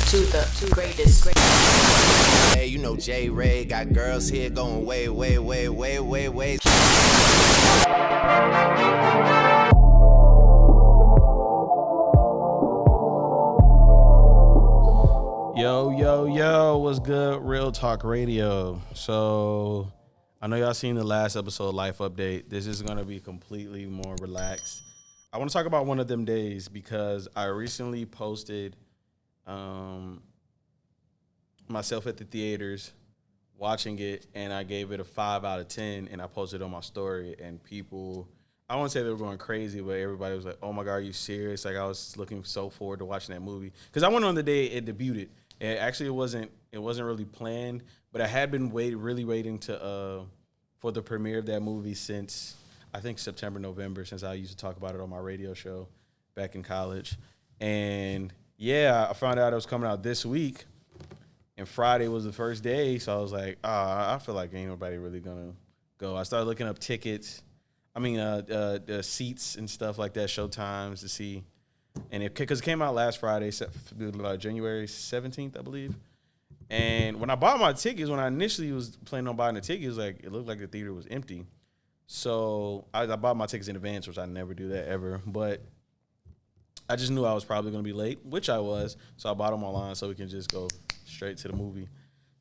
to the greatest. Hey, you know JayRay got girls here going way, way, way, way, way, way. Yo, what's good? Real Talk Radio. So, I know y'all seen the last episode Life Update. This is going to be completely more relaxed. I want to talk about one of them days because I recently posted myself at the theaters watching it, and I gave it a 5 out of 10, and I posted it on my story, and people, I won't say they were going crazy, but everybody was like, oh my God, are you serious? Like, I was looking so forward to watching that movie. Because I went on the day it debuted. And actually, it wasn't really planned, but I had been waiting to for the premiere of that movie since, I think, September, November, since I used to talk about it on my radio show back in college. And yeah, I found out it was coming out this week, and Friday was the first day, so I was like, I feel like ain't nobody really gonna go. I started looking up tickets, the seats and stuff like that, showtimes to see. And because it came out last Friday, January 17th, I believe. And when I bought my tickets, when I initially was planning on buying the tickets, like it looked like the theater was empty. So I bought my tickets in advance, which I never do that ever. But I just knew I was probably going to be late, which I was. So I bought them online so we can just go straight to the movie.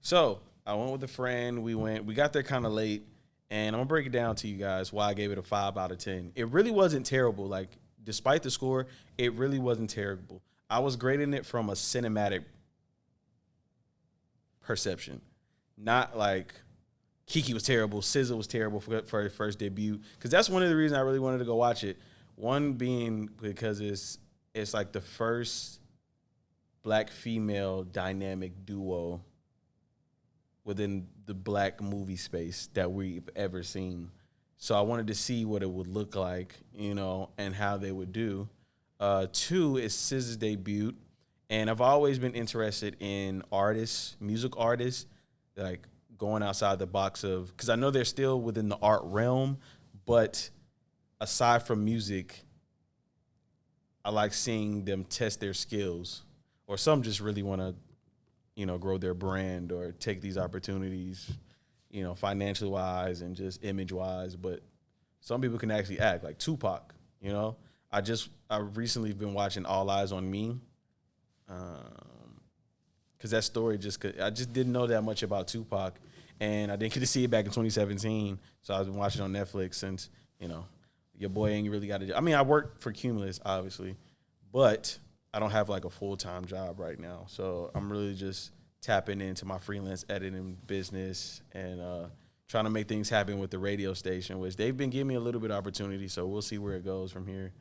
So I went with a friend. We got there kind of late. And I'm going to break it down to you guys why I gave it a 5 out of 10. It really wasn't terrible. Like, despite the score, it really wasn't terrible. I was grading it from a cinematic perception. Not like Kiki was terrible, SZA was terrible for her first debut. Because that's one of the reasons I really wanted to go watch it. One being because it's like the first black female dynamic duo within the black movie space that we've ever seen. So I wanted to see what it would look like, and how they would do. 2 is SZA's debut, and I've always been interested in music artists, like going outside the box of, because I know they're still within the art realm, but aside from music, I like seeing them test their skills, or some just really want to, grow their brand or take these opportunities, financially wise and just image wise. But some people can actually act like Tupac, I've recently been watching All Eyes on Me. Cause that story I just didn't know that much about Tupac, and I didn't get to see it back in 2017. So I've been watching it on Netflix since, your boy ain't really got to. I work for Cumulus, obviously, but I don't have like a full-time job right now. So I'm really just tapping into my freelance editing business and trying to make things happen with the radio station, which they've been giving me a little bit of opportunity. So we'll see where it goes from here.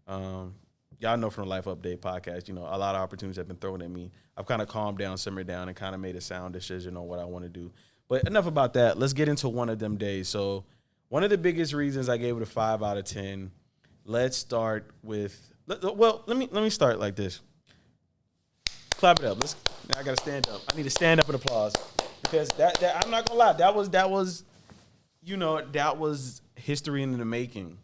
Y'all know from the Life Update podcast, a lot of opportunities have been thrown at me. I've kind of calmed down, simmered down, and kind of made a sound decision on what I want to do. But enough about that. Let's get into one of them days. So one of the biggest reasons I gave it a 5 out of 10. Let's start with. Let me start like this. Clap it up. I gotta stand up. I need to stand up and applause because that I'm not gonna lie. That was history in the making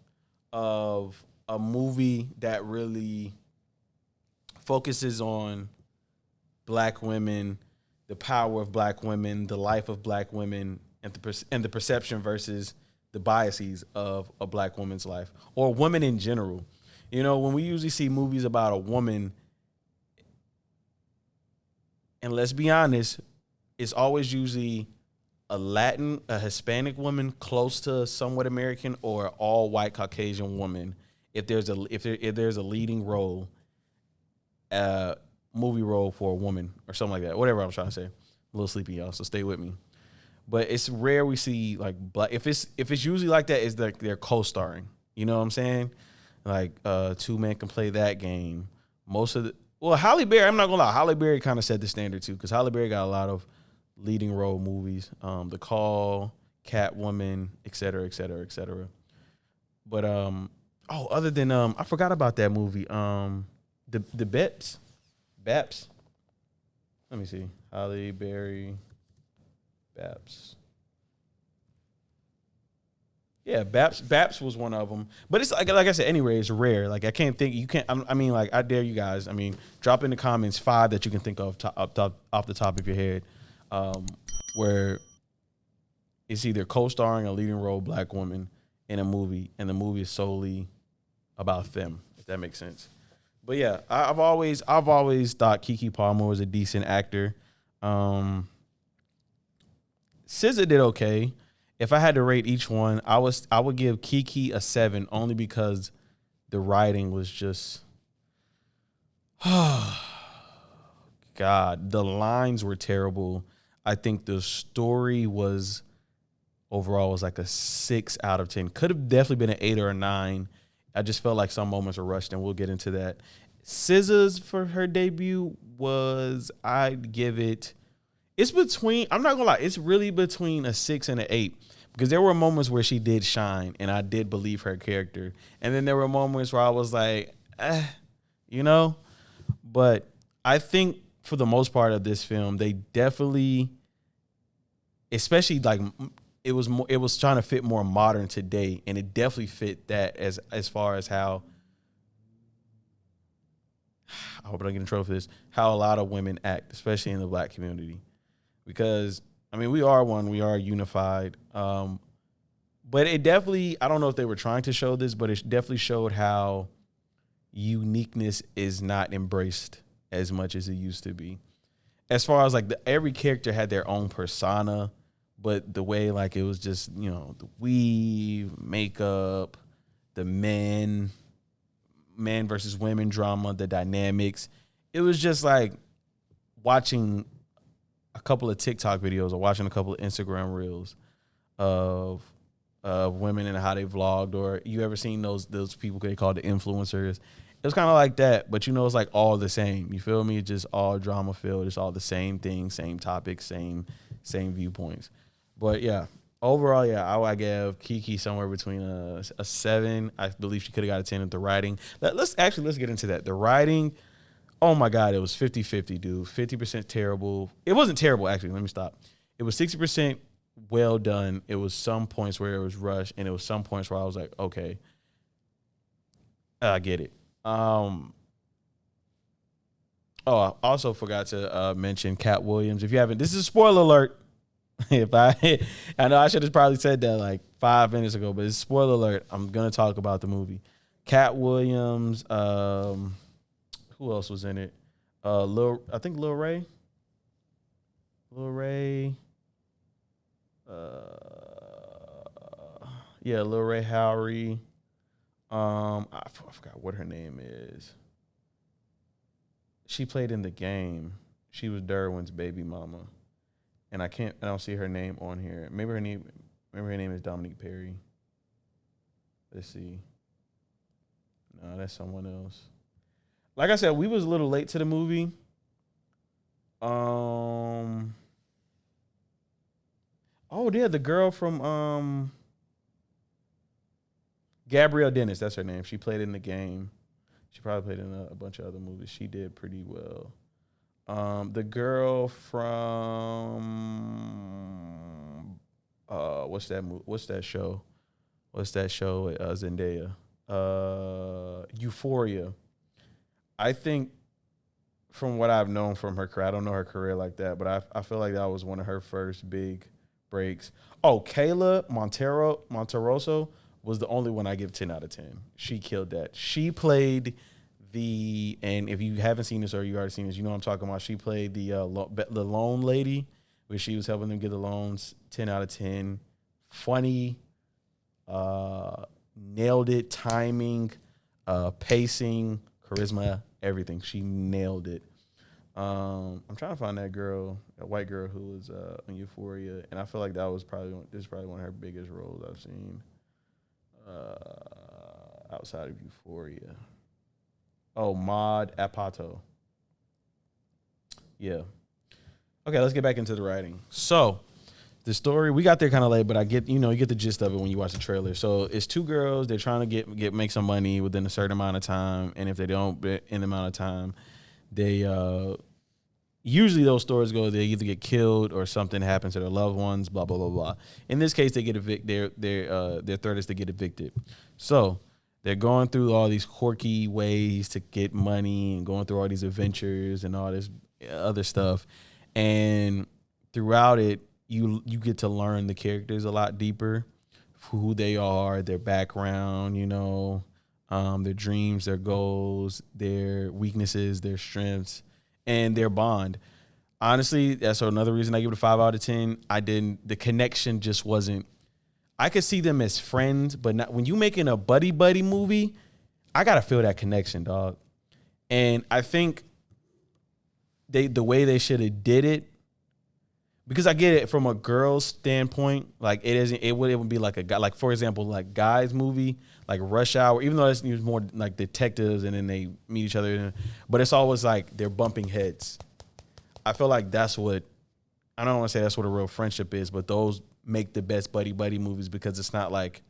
of a movie that really focuses on black women, the power of black women, the life of black women, and the perception versus the biases of a black woman's life or women in general. When we usually see movies about a woman, and let's be honest, it's always usually a Hispanic woman close to somewhat American, or all white Caucasian woman. If there's a leading role, movie role for a woman or something like that, whatever I'm trying to say. I'm a little sleepy, y'all, so stay with me. But it's rare we see like black. If it's usually like that, it's like they're co-starring. You know what I'm saying? Like 2 men can play that game. Halle Berry, I'm not gonna lie, Halle Berry kind of set the standard too, because Halle Berry got a lot of leading role movies. The Call, Catwoman, et cetera, et cetera, et cetera. But other than I forgot about that movie. The Baps. Let me see. Halle Berry, Baps. Yeah, Baps was one of them. But it's like I said, anyway, it's rare. Like I can't think. You can't. I mean, like I dare you guys. I mean, drop in the comments 5 that you can think of off the top of your head, where it's either co-starring a leading role black woman in a movie, and the movie is solely about them. If that makes sense. But yeah, I've always thought Keke Palmer was a decent actor. SZA did okay. If I had to rate each one, I would give Keke a 7 only because the writing was just God, the lines were terrible. I think the story was overall was like a 6 out of 10. Could have definitely been an 8 or a 9. I just felt like some moments were rushed, and we'll get into that. SZA's for her debut was, I'd give it, it's between, I'm not gonna lie, it's really between a 6 and an 8. Because there were moments where she did shine, and I did believe her character. And then there were moments where I was like, you know? But I think for the most part of this film, they definitely, especially like, it was trying to fit more modern today, and it definitely fit that as far as how, I hope I don't get in trouble for this, how a lot of women act, especially in the black community. Because I mean, we are unified. But it definitely, I don't know if they were trying to show this, but it definitely showed how uniqueness is not embraced as much as it used to be. As far as like every character had their own persona, but the way like it was just, you know, the weave, makeup, the men versus women drama, the dynamics. It was just like watching a couple of TikTok videos or watching a couple of Instagram reels of women and how they vlogged, or you ever seen those people they call the influencers? It was kind of like that, but you know, it's like all the same. You feel me? It's just all drama filled. It's all the same thing, same topics, same viewpoints. But yeah, overall, yeah, I give Keke somewhere between a 7. I believe she could have got a 10 at the writing. Let's get into that. The writing, oh my God, it was 50-50, dude. 50% terrible. It wasn't terrible, actually. Let me stop. It was 60% well done. It was some points where it was rushed, and it was some points where I was like, okay, I get it. I also forgot to mention Cat Williams. If you haven't, this is a spoiler alert. I know I should have probably said that like 5 minutes ago, but it's a spoiler alert. I'm gonna talk about the movie. Cat Williams. Who else was in it? I think Lil Ray. Lil Ray Howery. I forgot what her name is. She played in The Game. She was Derwin's baby mama, and I don't see her name on here. Maybe her name is Dominique Perry. Let's see. No, that's someone else. Like I said, we was a little late to the movie. Oh yeah, the girl from Gabrielle Dennis, that's her name. She played in The Game. She probably played in a bunch of other movies. She did pretty well. The girl from what's that show? Zendaya. Euphoria. I think from what I've known from her career, I don't know her career like that, but I feel like that was one of her first big breaks. Oh, Kayla Monteroso was the only one I give 10 out of 10. She killed that. She played and if you haven't seen this or you already seen this, you know what I'm talking about. She played the loan lady, where she was helping them get the loans. 10 out of 10. Funny, nailed it. Timing, pacing, charisma, everything. She nailed it. I'm trying to find that white girl who was in Euphoria, and I feel like this is probably one of her biggest roles I've seen outside of Euphoria. Oh, Maud Apatow. Yeah. Okay, let's get back into the writing. So, the story, we got there kind of late, but you get the gist of it when you watch the trailer. So, it's 2 girls. They're trying to make some money within a certain amount of time, and if they don't in the amount of time, they usually those stories go, they either get killed or something happens to their loved ones, blah blah blah blah. In this case, they get evicted. Their threat is to get evicted. So they're going through all these quirky ways to get money and going through all these adventures and all this other stuff. And throughout it, you get to learn the characters a lot deeper, who they are, their background, their dreams, their goals, their weaknesses, their strengths, and their bond. Honestly, that's another reason I give it a 5 out of 10. The connection just wasn't. I could see them as friends, but not when you making a buddy movie. I gotta feel that connection, dog. And I think the way they should have did it, because I get it from a girl's standpoint, like it wouldn't be like a guy, like for example, like Guy's movie, like Rush Hour, even though it's more like detectives and then they meet each other, but it's always like they're bumping heads. I feel like I don't want to say that's what a real friendship is, but those make the best buddy movies, because it's not like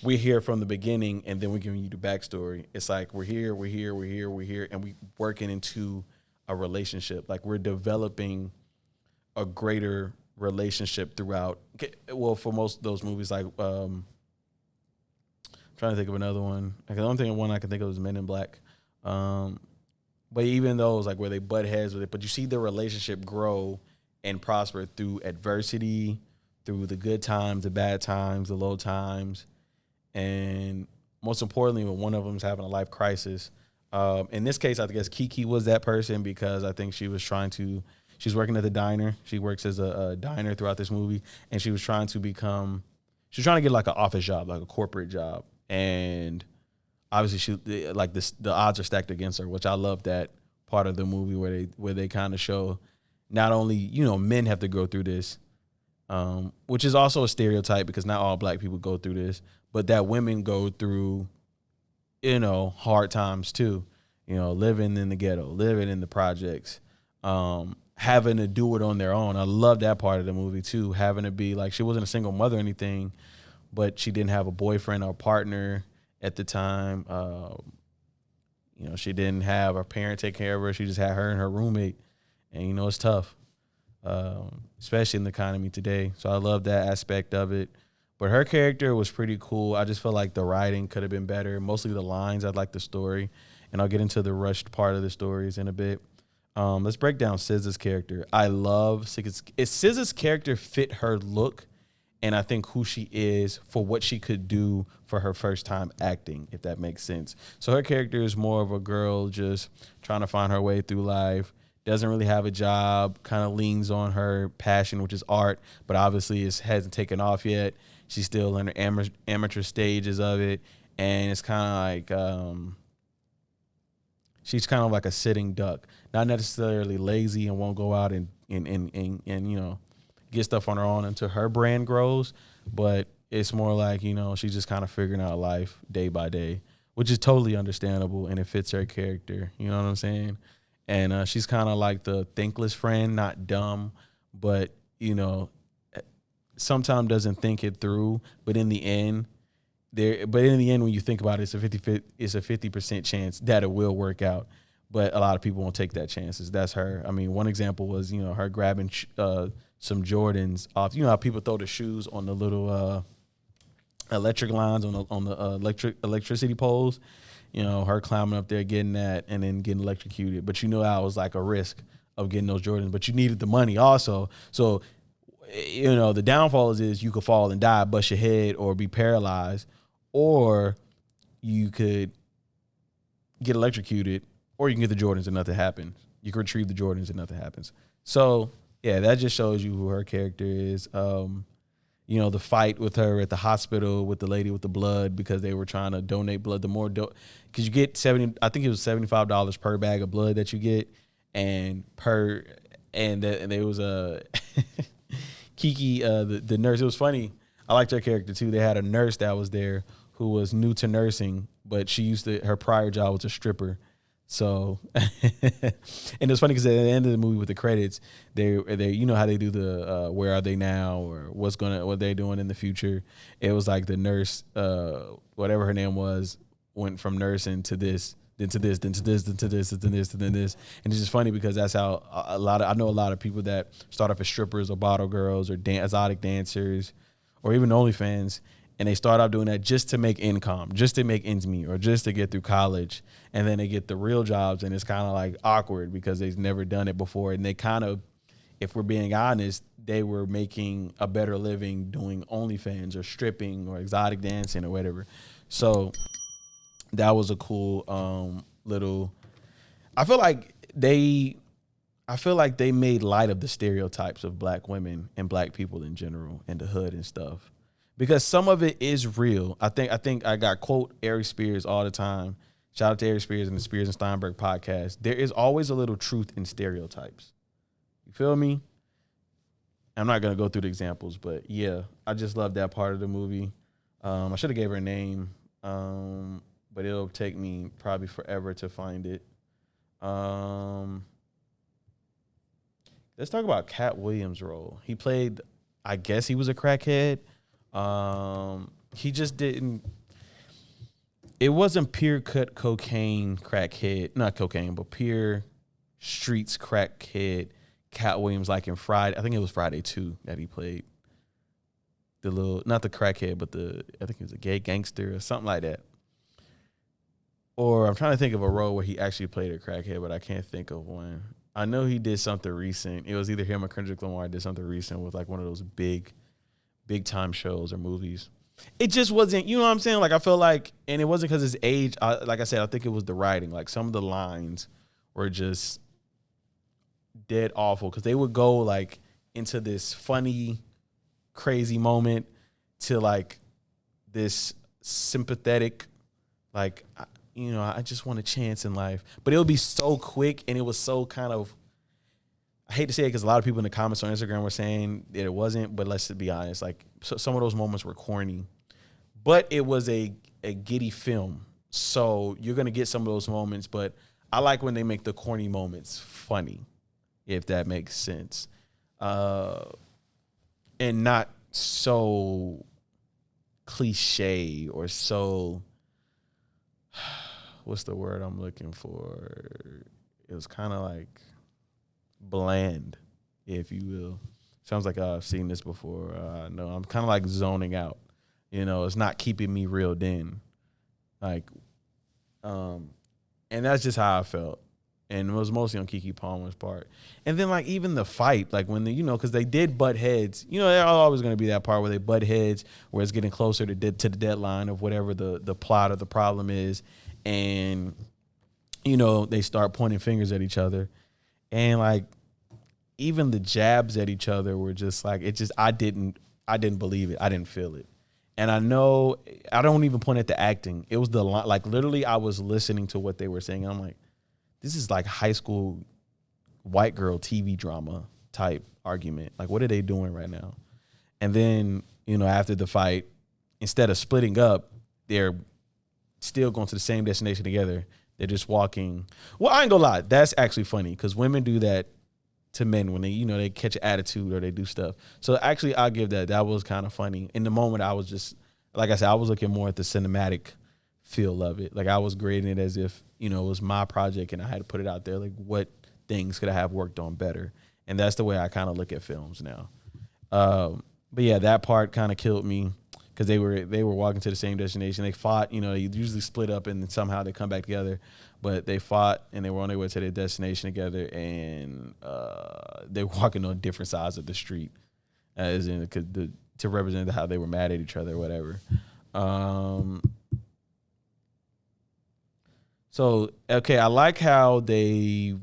we're here from the beginning and then we're giving you the backstory. It's like we're here, and we working into a relationship. Like we're developing a greater relationship throughout. Well, for most of those movies, like I'm trying to think of another one. Like the only one I can think of is Men in Black. But even those, like where they butt heads with it, but you see the relationship grow and prosper through adversity, through the good times, the bad times, the low times, and most importantly, when one of them is having a life crisis. In this case, I guess Kiki was that person, because I think she was she's working at the diner. She works as a diner throughout this movie, and she was trying to get like an office job, like a corporate job. And obviously the odds are stacked against her, which I love that part of the movie where they kind of show not only, men have to go through this, which is also a stereotype because not all black people go through this, but that women go through, hard times too, living in the ghetto, living in the projects, having to do it on their own. I love that part of the movie too, having to be like, she wasn't a single mother or anything, but she didn't have a boyfriend or partner at the time. She didn't have her parent take care of her. She just had her and her roommate. And, it's tough, especially in the economy today. So I love that aspect of it. But her character was pretty cool. I just felt like the writing could have been better. Mostly the lines. I like the story. And I'll get into the rushed part of the stories in a bit. Let's break down SZA's character. I love SZA's character fit her look, and I think who she is for what she could do for her first time acting, if that makes sense. So her character is more of a girl just trying to find her way through life, doesn't really have a job, kind of leans on her passion, which is art, but obviously it hasn't taken off yet. She's still in her amateur stages of it, and it's kind of like she's kind of like a sitting duck, not necessarily lazy and won't go out and get stuff on her own until her brand grows, but it's more like, she's just kind of figuring out life day by day, which is totally understandable, and it fits her character. You know what I'm saying? And she's kind of like the thinkless friend, not dumb, but, sometimes doesn't think it through. But in the end, when you think about it, it's a 50% chance that it will work out. But a lot of people won't take that chances. That's her. I mean, one example was, her grabbing some Jordans off. You know how people throw the shoes on the little electric lines on the electricity poles. Her climbing up there, getting that, and then getting electrocuted. But that was like a risk of getting those Jordans. But you needed the money also. So, the downfall is you could fall and die, bust your head, or be paralyzed, or you could get electrocuted, or you can get the Jordans and nothing happens. You can retrieve the Jordans and nothing happens. So, yeah, that just shows you who her character is. The fight with her at the hospital with the lady with the blood, because they were trying to donate blood. Because you get $75 per bag of blood that you get, and there was a Kiki, the nurse. It was funny. I liked her character too. They had a nurse that was there who was new to nursing, but her prior job was a stripper. So, and it's funny because at the end of the movie with the credits, they how they do the where are they now, or what they're doing in the future. It was like the nurse, whatever her name was, went from nursing to this then to this, then to this, then to this, then this, then this. And it's just funny because that's how I know a lot of people that start off as strippers or bottle girls or exotic dancers or even OnlyFans, and they start off doing that just to make income, just to make ends meet or just to get through college. And then they get the real jobs and it's kind of like awkward because they've never done it before. And they kind of, if we're being honest, they were making a better living doing OnlyFans or stripping or exotic dancing or whatever. So that was a cool little. I feel like they made light of the stereotypes of black women and black people in general in the hood and stuff, because some of it is real. I think I got quote Ari Spears all the time. Shout out to Ari Spears and the Spears and Steinberg podcast. There is always a little truth in stereotypes. You feel me? I'm not gonna go through the examples, but yeah, I just love that part of the movie. I should have gave her a name. But it'll take me probably forever to find it. Let's talk about Cat Williams' role. He played, I guess he was a crackhead. He just didn't. It wasn't pure cut cocaine crackhead, not cocaine, but pure streets crackhead. Cat Williams, like in Friday, I think it was Friday 2 that he played. The little, not the crackhead, but I think he was a gay gangster or something like that. Or I'm trying to think of a role where he actually played a crackhead, but I can't think of one. I know he did something recent. It was either him or Kendrick Lamar did something recent with like one of those big time shows or movies. It just wasn't, you know what I'm saying? Like I feel like, and it wasn't because his age. Like I said, I think it was the writing. Like some of the lines were just dead awful because they would go like into this funny, crazy moment to like this sympathetic, like, you know, I just want a chance in life. But it would be so quick and it was so kind of, I hate to say it because a lot of people in the comments on Instagram were saying that it wasn't, but let's be honest, like some of those moments were corny. But it was a giddy film. So you're going to get some of those moments, but I like when they make the corny moments funny, if that makes sense. And not so cliche or so, what's the word I'm looking for? It was kind of like bland, if you will. Sounds like I've seen this before. No, I'm kind of like zoning out. You know, it's not keeping me reeled in. Like, and that's just how I felt. And it was mostly on Keke Palmer's part. And then, like, even the fight, like when you know, because they did butt heads. You know, they're always going to be that part where they butt heads, where it's getting closer to the deadline of whatever the plot or the problem is. And, you know, they start pointing fingers at each other. And, like, even the jabs at each other were just like, it just, I didn't believe it. I didn't feel it. And I know, I don't even point at the acting. It was the, like, literally I was listening to what they were saying. I'm like, this is like high school white girl TV drama type argument. Like, what are they doing right now? And then, you know, after the fight, instead of splitting up, they're still going to the same destination together. They're just walking. Well, I ain't gonna lie. That's actually funny because women do that to men when they, you know, they catch an attitude or they do stuff. So actually, I'll give that. That was kind of funny. In the moment, I was just, like I said, I was looking more at the cinematic feel of it. Like I was grading it as if, you know, it was my project and I had to put it out there. Like what things could I have worked on better? And that's the way I kind of look at films now. But yeah, that part kind of killed me because they were walking to the same destination. They fought, you know, they usually split up and then somehow they come back together. But they fought and they were on their way to their destination together, and they're walking on different sides of the street, as in to represent how they were mad at each other or whatever. So okay, I like how the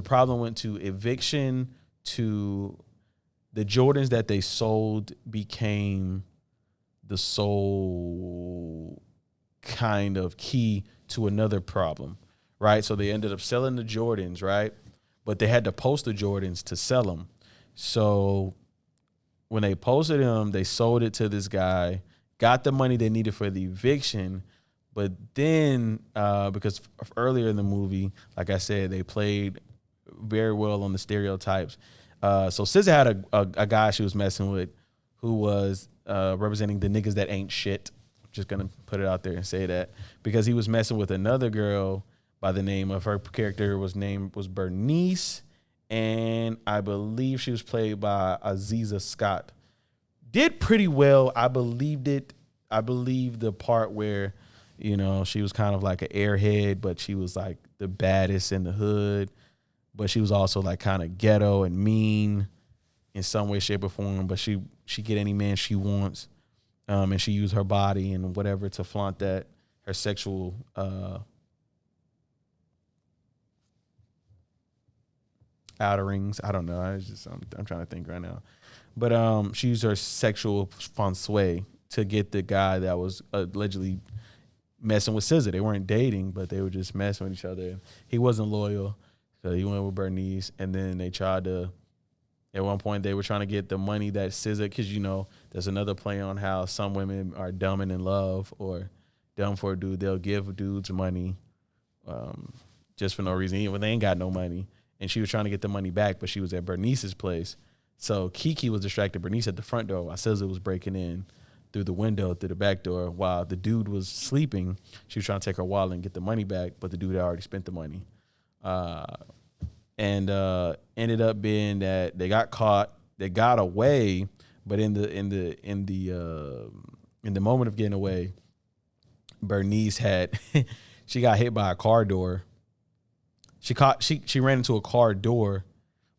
problem went to eviction, to the Jordans that they sold became the sole kind of key to another problem, right? So they ended up selling the Jordans, right? But they had to post the Jordans to sell them. So when they posted them, they sold it to this guy, got the money they needed for the eviction. But then, because earlier in the movie, like I said, they played very well on the stereotypes. So SZA had a guy she was messing with who was representing the niggas that ain't shit Just gonna put it out there and say that because he was messing with another girl by the name of her character was Bernice, and I believe she was played by Aziza Scott. Did pretty well. I believed it. I believe the part where, she was kind of like an airhead, but she was like the baddest in the hood. But she was also like kind of ghetto and mean in some way, shape, or form. But she get any man she wants, and she used her body and whatever to flaunt that her sexual outerings. I don't know. I'm trying to think right now. But she used her sexual fensui to get the guy that was allegedly messing with SZA. They weren't dating, but they were just messing with each other. He wasn't loyal, so he went with Bernice. And then they tried to, at one point, they were trying to get the money that SZA, because, there's another play on how some women are dumb and in love or dumb for a dude. They'll give dudes money just for no reason, even when they ain't got no money. And she was trying to get the money back, but she was at Bernice's place. So Kiki was distracted Bernice at the front door while SZA was breaking in through the window, through the back door, while the dude was sleeping. She was trying to take her wallet and get the money back, but the dude had already spent the money. And ended up being that they got caught, they got away, but in the moment of getting away, Bernice had she got hit by a car door. She ran into a car door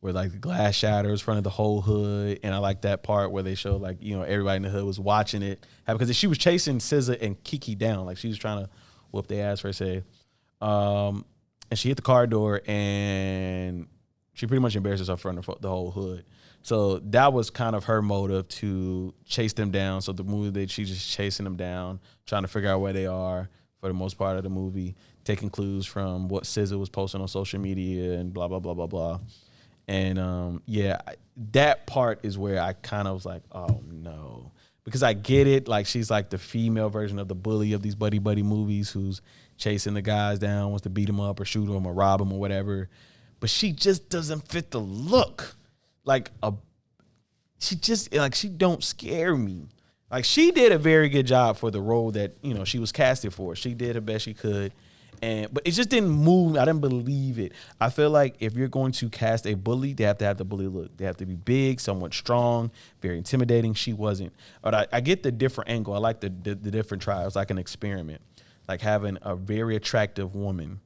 where like the glass shatters in front of the whole hood. And I like that part where they show like, everybody in the hood was watching it. Because she was chasing SZA and Kiki down. Like she was trying to whoop their ass per se. And she hit the car door and she pretty much embarrassed herself in front of the whole hood. So that was kind of her motive to chase them down. So the movie that she's just chasing them down, trying to figure out where they are for the most part of the movie, taking clues from what SZA was posting on social media and blah, blah, blah, blah, blah. And that part is where I kind of was like, oh no, because I get it. Like she's like the female version of the bully of these buddy movies who's chasing the guys down, wants to beat them up or shoot them or rob them or whatever. But she just doesn't fit the look. She don't scare me. Like she did a very good job for the role that, she was casted for. She did her best she could. But it just didn't move. I didn't believe it. I feel like if you're going to cast a bully, they have to have the bully look. They have to be big, somewhat strong, very intimidating. She wasn't. But I get the different angle. I like the different try. It was like an experiment. Like having a very attractive woman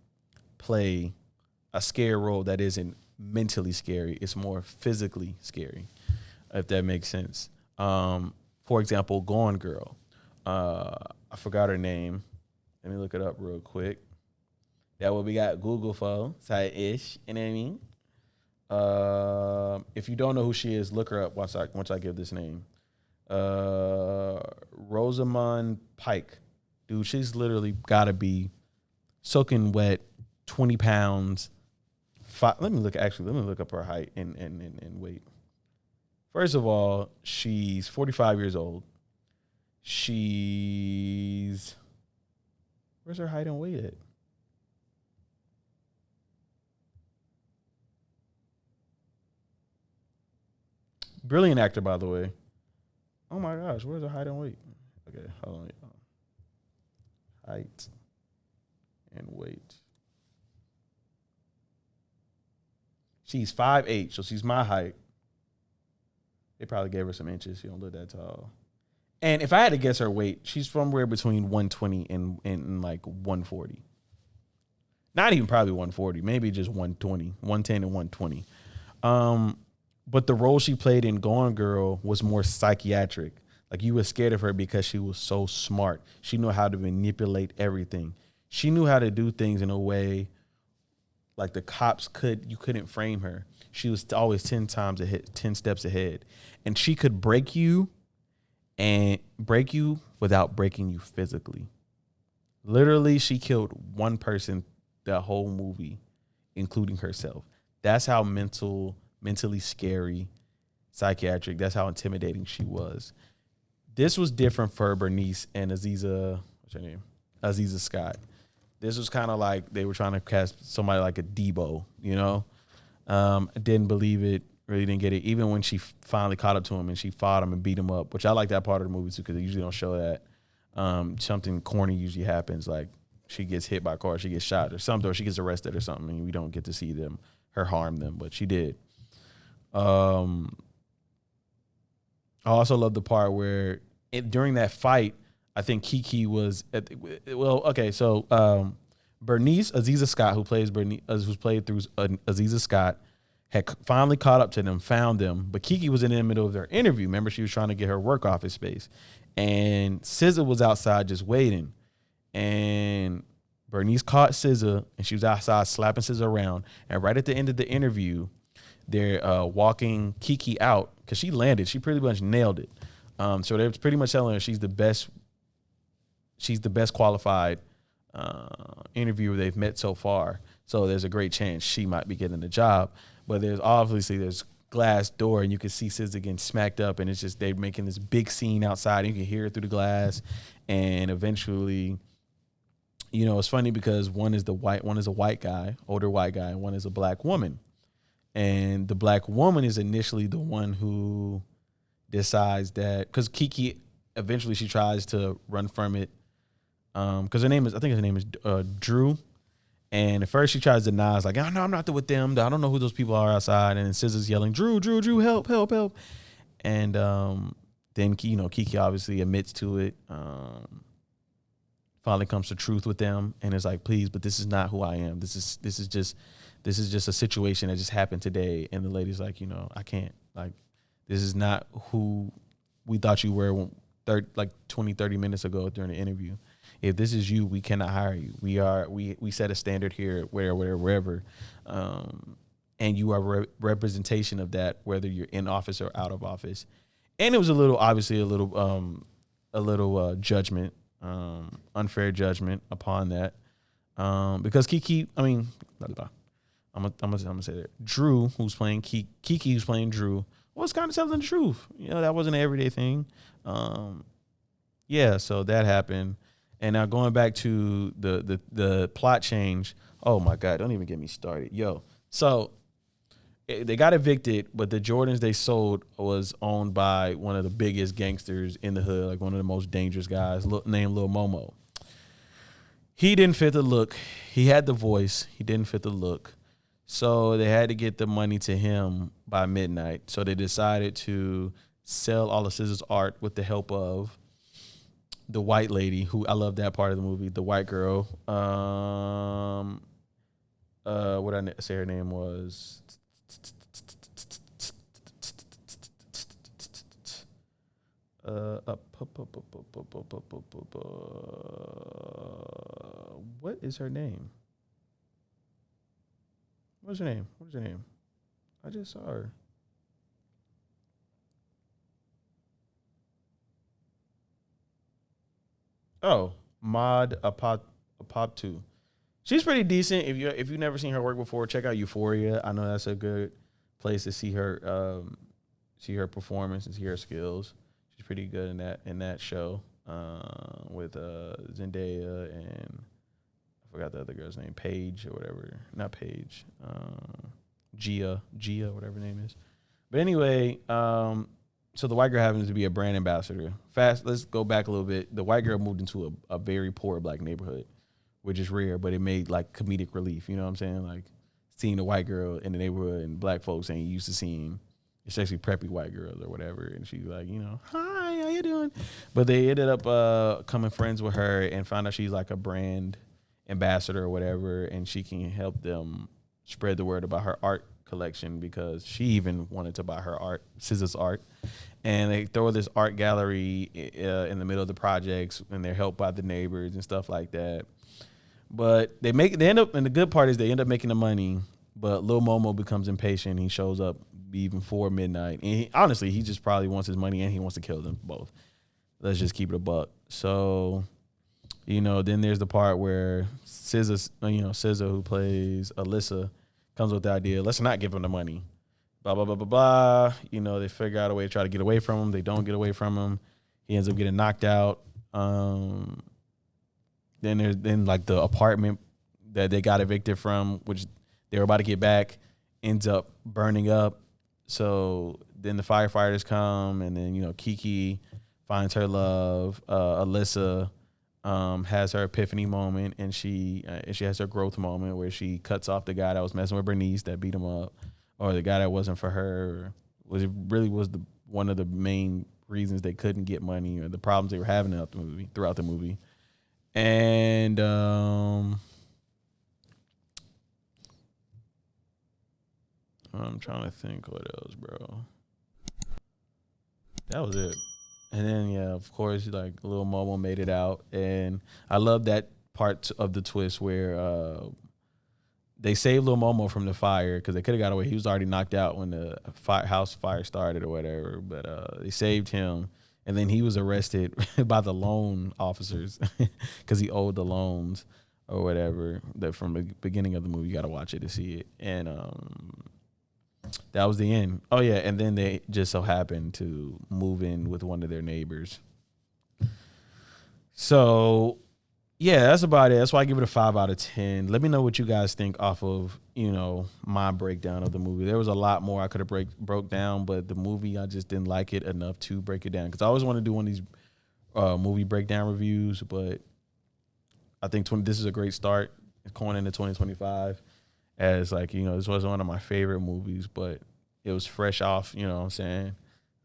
play a scary role that isn't mentally scary. It's more physically scary, if that makes sense. For example, Gone Girl. I forgot her name. Let me look it up real quick. That what we got Google for, side-ish, you know what I mean? If you don't know who she is, look her up once I give this name. Rosamund Pike. Dude, she's literally got to be soaking wet, 20 pounds. Let me look up her height and weight. First of all, she's 45 years old. Where's her height and weight at? Brilliant actor, by the way. Oh my gosh, where's her height and weight? Okay, hold on. Height and weight. She's 5'8", so she's my height. They probably gave her some inches. She don't look that tall. And if I had to guess her weight, she's somewhere between 120 and like 140. Not even probably 140, maybe just 120, 110 and 120. But the role she played in Gone Girl was more psychiatric. Like you were scared of her because she was so smart. She knew how to manipulate everything. She knew how to do things in a way like the cops you couldn't frame her. She was always 10 steps ahead. And she could break you without breaking you physically. Literally, she killed one person the whole movie, including herself. That's how mentally scary, psychiatric, that's how intimidating she was. This was different for Bernice and Aziza, what's her name? Aziza Scott. This was kind of like they were trying to cast somebody like a Debo, I didn't believe it, really didn't get it. Even when she finally caught up to him and she fought him and beat him up, which I like that part of the movie too because they usually don't show that. something corny usually happens, like she gets hit by a car, she gets shot or something, or she gets arrested or something, and we don't get to see her harm them, but she did. I also love the part where during that fight, I think Kiki was Bernice Aziza Scott, who plays Bernice, who's played through Aziza Scott, had finally caught up to them, found them, but Kiki was in the middle of their interview. Remember, she was trying to get her work office space, and SZA was outside just waiting, and Bernice caught SZA, and she was outside slapping SZA around, and right at the end of the interview, they're walking Kiki out because she landed. She pretty much nailed it. So they're pretty much telling her she's the best qualified interviewer they've met so far. So there's a great chance she might be getting the job. But there's glass door, and you can see SZA getting smacked up, and it's just they're making this big scene outside, and you can hear it through the glass. And eventually, it's funny because one is a white guy, older white guy, and one is a black woman. And the black woman is initially the one who decides that, because Kiki eventually she tries to run from it, because her name is Drew, and at first she tries to deny, it's like, oh, no, I'm not with them, I don't know who those people are outside, and then SZA's yelling, Drew, help, and then Kiki obviously admits to it, finally comes to truth with them, and is like, please, but this is not who I am. This is just a situation that just happened today. And the lady's like, I can't, like, this is not who we thought you were 20, 30 minutes ago during the interview. If this is you, we cannot hire you. We set a standard here, wherever. And you are representation of that, whether you're in office or out of office. And it was a little judgment, unfair judgment upon that. Because Kiki, I'm gonna say that Drew, who's playing Kiki, who's playing Drew, was kind of telling the truth. That wasn't an everyday thing. So that happened. And now going back to the plot change. Oh my God, don't even get me started, So they got evicted, but the Jordans they sold was owned by one of the biggest gangsters in the hood, like one of the most dangerous guys, named Lil Momo. He didn't fit the look. He had the voice. He didn't fit the look. So they had to get the money to him by midnight. So they decided to sell all of SZA's art with the help of the white lady, who I love that part of the movie, the white girl. What I say her name was? What is her name? What's her name? I just saw her. Oh, Maud Apoptu. She's pretty decent. If you've never seen her work before, check out Euphoria. I know that's a good place to see her performance and see her skills. She's pretty good in that show with Zendaya and I forgot the other girl's name, Paige or whatever. Not Paige. Gia, whatever her name is. But anyway, so the white girl happens to be a brand ambassador. Let's go back a little bit. The white girl moved into a very poor black neighborhood, which is rare, but it made like comedic relief. You know what I'm saying? Like seeing a white girl in the neighborhood and black folks ain't used to seeing, especially preppy white girls or whatever. And she's like, hi, how you doing? But they ended up coming friends with her and found out she's like a brand ambassador or whatever, and she can help them spread the word about her art collection because she even wanted to buy her art, SZA's art. And they throw this art gallery in the middle of the projects, and they're helped by the neighbors and stuff like that. But they end up, and the good part is they end up making the money. But Lil Momo becomes impatient. He shows up even before midnight, and honestly, he just probably wants his money and he wants to kill them both. Let's just keep it a buck. So, then there's the part where SZA, who plays Alyssa, comes with the idea, let's not give him the money. Blah, blah, blah, blah, blah. They figure out a way to try to get away from him. They don't get away from him. He ends up getting knocked out. Then there's like the apartment that they got evicted from, which they were about to get back, ends up burning up. So then the firefighters come, and then, Kiki finds her love. Alyssa has her epiphany moment, and she has her growth moment where she cuts off the guy that was messing with Bernice that beat him up, or the guy that wasn't for her. Was one of the main reasons they couldn't get money, or the problems they were having throughout the movie. And I'm trying to think what else, bro. That was it. And then yeah, of course, like Lil Momo made it out, and I love that part of the twist where they saved Lil Momo from the fire because they could have got away. He was already knocked out when the house fire started or whatever, but they saved him, and then he was arrested by the loan officers because he owed the loans or whatever. That from the beginning of the movie, you got to watch it to see it, and that was the end. Oh yeah, and then they just so happened to move in with one of their neighbors. So yeah, that's about it. That's why I give it a 5 out of 10. Let me know what you guys think off of, my breakdown of the movie. There was a lot more I could have broke down, but the movie, I just didn't like it enough to break it down. Because I always want to do one of these movie breakdown reviews, but I think this is a great start going into 2025. As this wasn't one of my favorite movies, but it was fresh off, you know what I'm saying?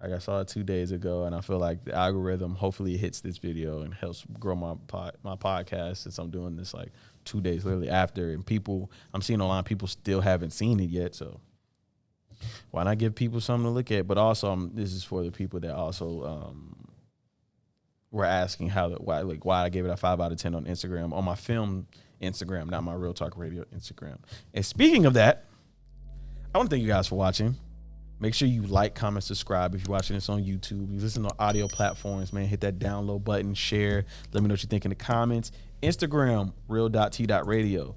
Like I saw it 2 days ago, and I feel like the algorithm hopefully hits this video and helps grow my podcast, since I'm doing this like 2 days literally after. And I'm seeing online, people still haven't seen it yet, so why not give people something to look at? But also, this is for the people that also were asking why I gave it a 5 out of 10 on Instagram, on my film Instagram, not my Real Talk Radio Instagram. And speaking of that, I want to thank you guys for watching. Make sure you like, comment, subscribe if you're watching this on YouTube. You listen to audio platforms, man. Hit that download button, share. Let me know what you think in the comments. Instagram, real.t.radio.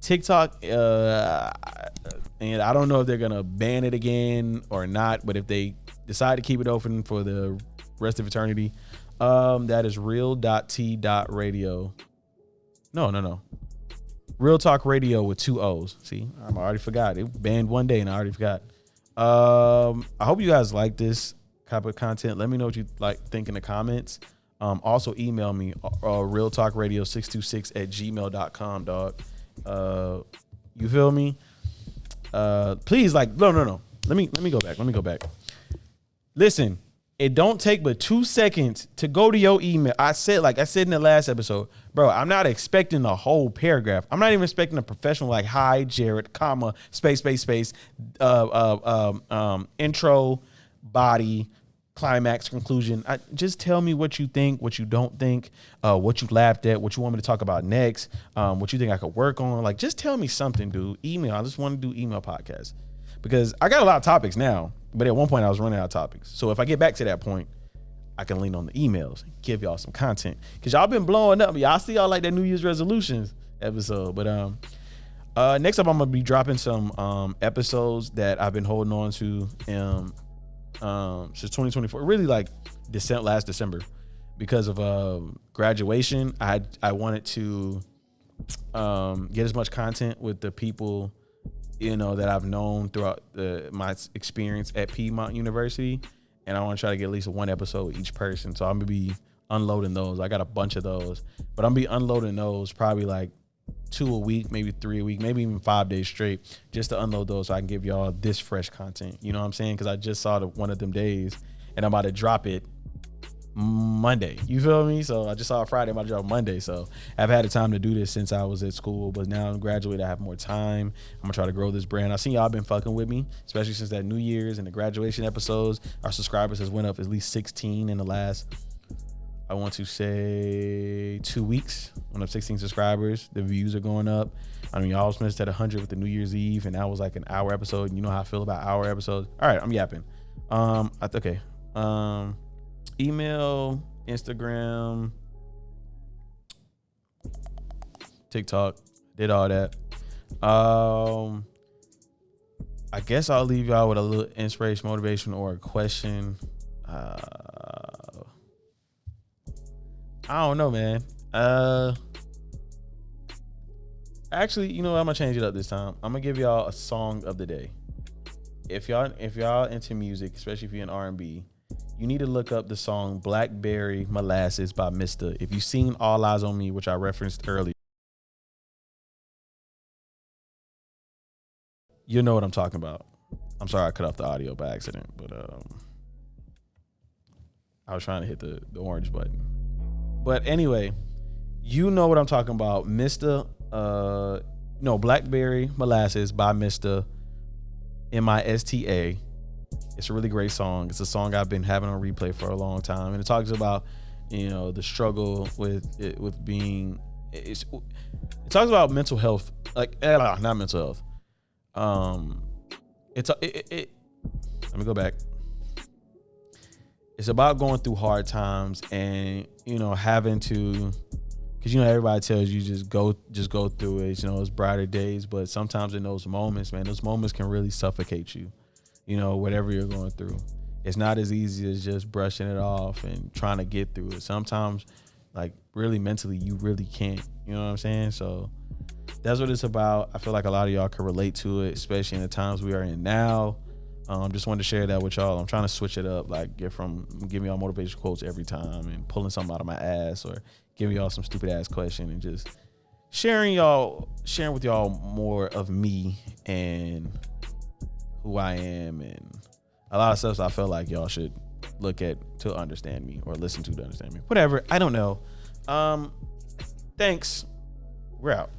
TikTok, and I don't know if they're going to ban it again or not, but if they decide to keep it open for the rest of eternity, that is real.t.radio. No. Real Talk Radio with 2 O's. See, I already forgot. It banned one day and I already forgot. I hope you guys like this type of content. Let me know what you think in the comments. Also email me realtalkradio626@gmail.com, dog. You feel me? Please, no. Let me go back. Listen, it don't take but 2 seconds to go to your email. I said in the last episode, bro, I'm not expecting a whole paragraph. I'm not even expecting a professional hi, Jared, comma, space, intro, body, climax, conclusion. Just tell me what you think, what you don't think, what you laughed at, what you want me to talk about next, what you think I could work on. Just tell me something, dude. Email. I just want to do email podcasts because I got a lot of topics now. But at one point I was running out of topics. So if I get back to that point, I can lean on the emails and give y'all some content. Cause y'all been blowing up. Y'all see y'all like that New Year's resolutions episode. But next up I'm gonna be dropping some episodes that I've been holding on to since 2024. Really last December. Because of graduation. I wanted to get as much content with the people that I've known throughout my experience at Piedmont University, and I want to try to get at least one episode each person. So I'm gonna be unloading those. I got a bunch of those, but I'm gonna be unloading those probably 2 a week, maybe 3 a week, maybe even 5 days straight, just to unload those so I can give y'all this fresh content. You know what I'm saying? Because I just saw one of them days, and I'm about to drop it Monday. You feel me? So I just saw it Friday, I'm about to drop Monday. So I've had the time to do this since I was at school, but now I'm graduated, I have more time. I'm gonna try to grow this brand. I seen y'all been fucking with me, especially since that New Year's and the graduation episodes. Our subscribers has went up at least 16 in the last, I want to say 2 weeks. Went up 16 subscribers. The views are going up. I mean, y'all was missed at 100 with the New Year's Eve, and that was like an hour episode. And you know how I feel about hour episodes. All right, I'm yapping. Okay. Email, Instagram, TikTok, did all that. I guess I'll leave y'all with a little inspiration, motivation, or a question. I don't know, man. Actually, I'm gonna change it up this time. I'm gonna give y'all a song of the day. If y'all into music, especially if you're in R&B, you need to look up the song Blackberry Molasses by Mr. If you've seen All Eyes on Me, which I referenced earlier, you know what I'm talking about. I'm sorry I cut off the audio by accident, but I was trying to hit the orange button. But anyway, you know what I'm talking about. Mr. Blackberry Molasses by Mr. Mista. It's a really great song. It's a song I've been having on replay for a long time, and it talks about the struggle with being. It talks about mental health, like not mental health. Let me go back. It's about going through hard times and having to, because everybody tells you just go through it. It's brighter days, but sometimes in those moments, man, those moments can really suffocate you. Whatever you're going through, it's not as easy as just brushing it off and trying to get through it. Sometimes, like really mentally, you really can't. You know what I'm saying? So that's what it's about. I feel like a lot of y'all can relate to it, especially in the times we are in now. Just wanted to share that with y'all. I'm trying to switch it up, like giving y'all motivational quotes every time and pulling something out of my ass or giving y'all some stupid ass question and just sharing with y'all more of me and who I am and a lot of stuff I feel like y'all should look at to understand me or listen to understand me. Whatever. I don't know. Thanks. We're out.